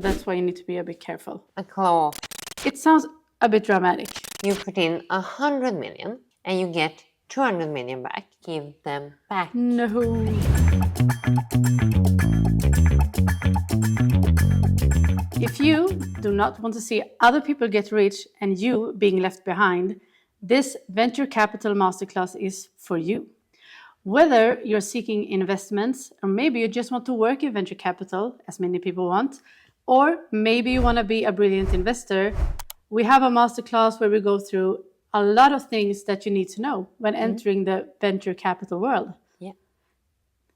That's why you need to be a bit careful. A claw. It sounds a bit dramatic. You put in 100 million and you get 200 million back. Give them back. No. If you do not want to see other people get rich and you being left behind, this venture capital masterclass is for you. Whether you're seeking investments, or maybe you just want to work in venture capital, as many people want, or maybe you want to be a brilliant investor, we have a masterclass where we go through a lot of things that you need to know when entering the venture capital world. Yeah.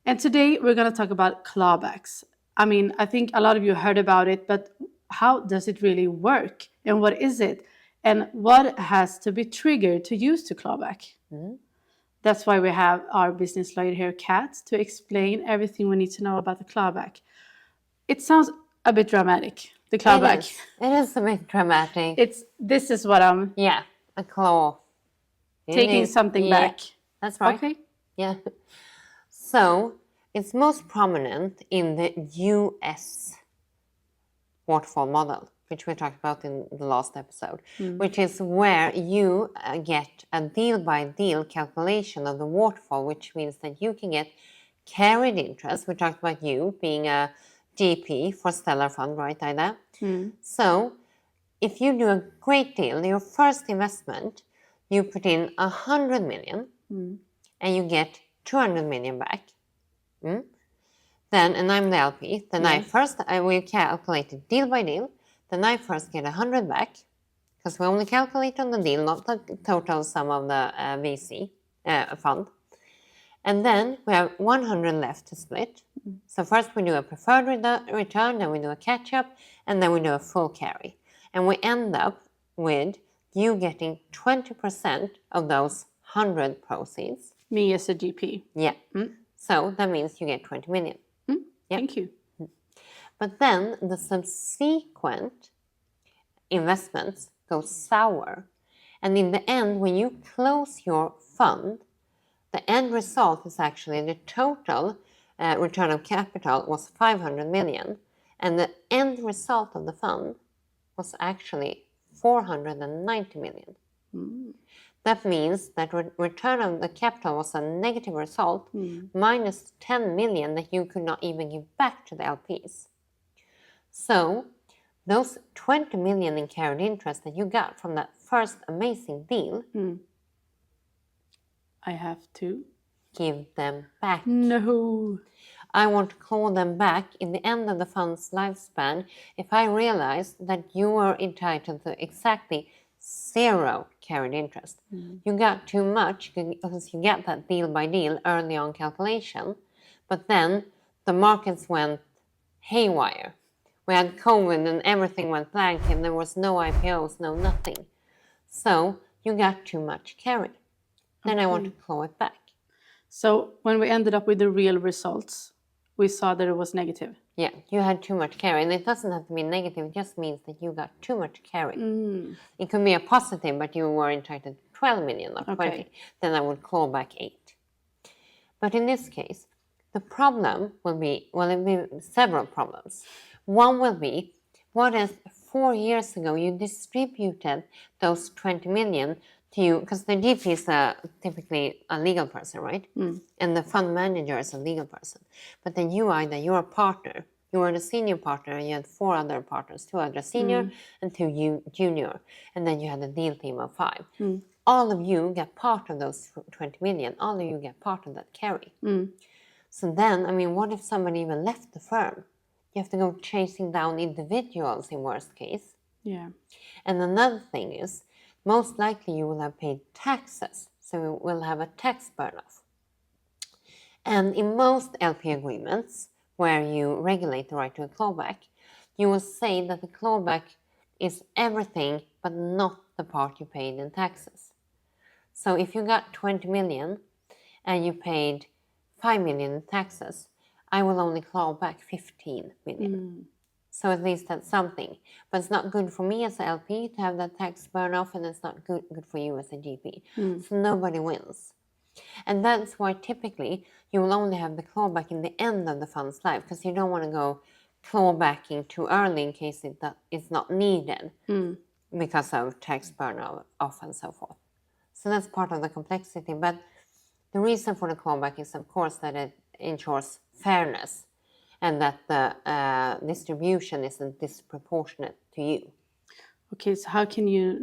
And today we're going to talk about clawbacks. I mean, I think a lot of you heard about it, but how does it really work? And what is it? And what has to be triggered to use the clawback? That's why we have our business lawyer here, Kat, to explain everything we need to know about the clawback. It sounds a bit dramatic, the clawback. It is a bit dramatic. This is what I'm... Yeah, a claw. Taking something back. That's right. Okay. Yeah. So, it's most prominent in the US waterfall model, which we talked about in the last episode, which is where you get a deal-by-deal calculation of the waterfall, which means that you can get carried interest. We talked about you being a GP for Stellar Fund, right, Ida? So, if you do a great deal, your first investment, you put in 100 million and you get 200 million back. Then, and I'm the LP, then I will calculate it deal by deal. Then I first get 100 back, because we only calculate on the deal, not the total sum of the VC fund. And then we have 100 left to split. So first we do a preferred return, then we do a catch-up, and then we do a full carry. And we end up with you getting 20% of those 100 proceeds. Me as a GP. Yeah. So that means you get 20 million. Yep. Thank you. But then the subsequent investments go sour. And in the end, when you close your fund, the end result is actually the total return of capital was 500 million. And the end result of the fund was actually 490 million. That means that return of the capital was a negative result, minus 10 million that you could not even give back to the LPs. So, those 20 million in carried interest that you got from that first amazing deal, I have to give them back. No. I want to call them back in the end of the fund's lifespan if I realize that you were entitled to exactly 0 carried interest. You got too much because you get that deal by deal early on calculation, but then the markets went haywire. We had COVID and everything went blank and there was no IPOs, no nothing. So you got too much carry. Then I want to claw it back. So when we ended up with the real results, we saw that it was negative. Yeah, you had too much carry. And it doesn't have to be negative, it just means that you got too much carry. It could be a positive, but you were entitled to 12 million, not 20. Then I would claw back 8. But in this case, the problem will be, well, it will be several problems. One will be, what if 4 years ago you distributed those 20 million to you, because the GP is typically a legal person, right? And the fund manager is a legal person. But then you're a partner. You were the senior partner and you had 4 other partners, 2 other senior and 2 junior. And then you had a deal team of 5. All of you get part of those 20 million. All of you get part of that carry. So then, I mean, what if somebody even left the firm? You have to go chasing down individuals in worst case. Yeah. And another thing is, most likely you will have paid taxes, so you will have a tax burn-off. And in most LP agreements, where you regulate the right to a clawback, you will say that the clawback is everything but not the part you paid in taxes. So if you got 20 million and you paid 5 million in taxes, I will only claw back 15 million. So at least that's something. But it's not good for me as an LP to have that tax burn off, and it's not good for you as a GP. So nobody wins. And that's why typically you will only have the clawback in the end of the fund's life, because you don't want to go clawbacking too early in case it's not needed because of tax burn off and so forth. So that's part of the complexity. But the reason for the clawback is, of course, that it ensures fairness and that the distribution isn't disproportionate to you. Okay, so how can you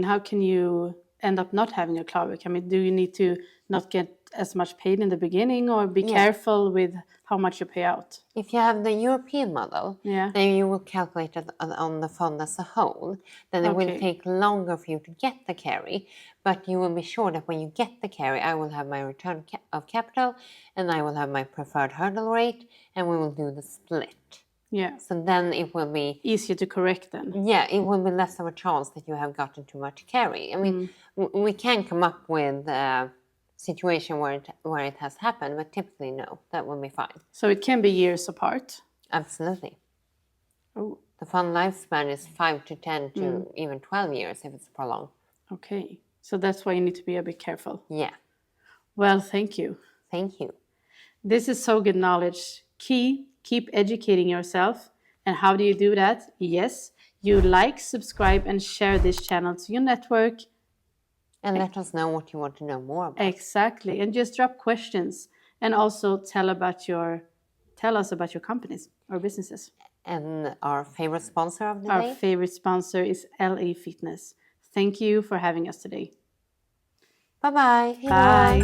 how can you end up not having a clawback? I mean, do you need to not get as much paid in the beginning, or be careful with how much you pay out? If you have the European model, then you will calculate it on the fund as a whole. Then it will take longer for you to get the carry, but you will be sure that when you get the carry, I will have my return of capital and I will have my preferred hurdle rate, and we will do the split. Yeah. So then it will be easier to correct then. Yeah, it will be less of a chance that you have gotten too much carry. I mean, we can come up with a situation where it has happened, but typically no, that will be fine. So it can be years apart? Absolutely. Oh. The fund lifespan is 5 to 10 to even 12 years if it's prolonged. Okay, so that's why you need to be a bit careful. Yeah. Well, thank you. Thank you. This is so good knowledge. Keep educating yourself. And how do you do that? Yes, you like, subscribe, and share this channel to your network. And let us know what you want to know more about. Exactly. And just drop questions. And also tell us about your companies or businesses. And our favorite sponsor of the day? Our favorite sponsor is LA Fitness. Thank you for having us today. Bye-bye. Bye.